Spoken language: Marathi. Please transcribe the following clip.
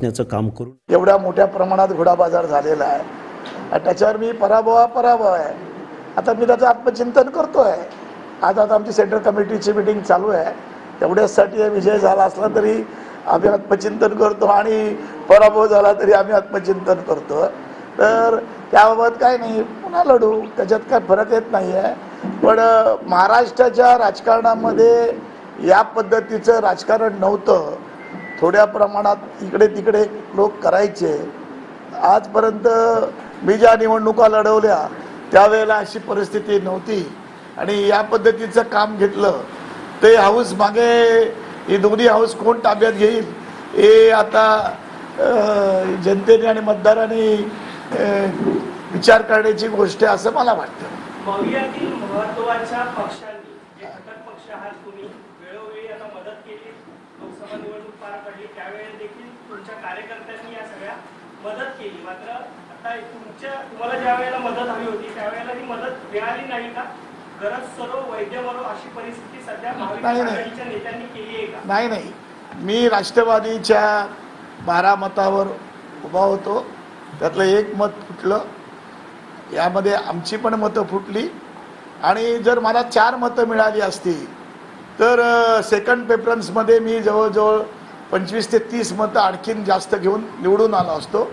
ण्याचं काम करून एवढ्या मोठ्या प्रमाणात घोडा बाजार झालेला आहे आणि त्याच्यावर मी पराभव आहे. आता मी त्याचं आत्मचिंतन करतोय. आज आता आमची सेंट्रल कमिटीची मीटिंग चालू आहे. तेवढ्यासाठी विजय झाला असला तरी आम्ही आत्मचिंतन करतो आणि पराभव झाला तरी आम्ही आत्मचिंतन करतो. तर त्याबाबत काय नाही, पुन्हा लढू, त्याच्यात काय फरक येत नाही आहे. पण महाराष्ट्राच्या राजकारणामध्ये या पद्धतीचं राजकारण नव्हतं. थोड्या प्रमाणात इकडे तिकडे लोक करायचे. आजपर्यंत मी ज्या निवडणुका लढवल्या त्यावेळेला अशी परिस्थिती नव्हती आणि या पद्धतीचं काम घेतलं. ते हाऊस मागे ही दोन्ही हाऊस कोण ताब्यात घेईल हे आता जनतेने आणि मतदारांनी विचार करण्याची गोष्ट आहे असं मला वाटतं. भविष्यातील महत्त्वाच्या पक्षांनी जे घटक पक्ष आहात तुम्ही वेळोवेळी आता मदत केली. लोकसभा निवडणूक पार पडली त्यावेळेस देखील तुमच्या कार्यकर्त्यांनी या सगळ्या मदत केली. मात्र आता तुम्हाला ज्या वेळेला मदत हवी होती त्यावेळेला ही मदत मिळाली नाही का? गरज सरो वैद्य मरो अशी परिस्थिती सध्या महाविकास आघाडीच्या नेत्यांनी केली आहे का? नाही, मी राष्ट्रवादीच्या 12 मतावर उभा होतो. त्यातलं एक मत फुटलं. यामध्ये आमची पण मतं फुटली आणि जर मला 4 मतं मिळाली असती तर सेकंड प्रेफरन्समध्ये मी जवळजवळ 25 ते 30 मतं आणखीन जास्त घेऊन निवडून आलो असतो.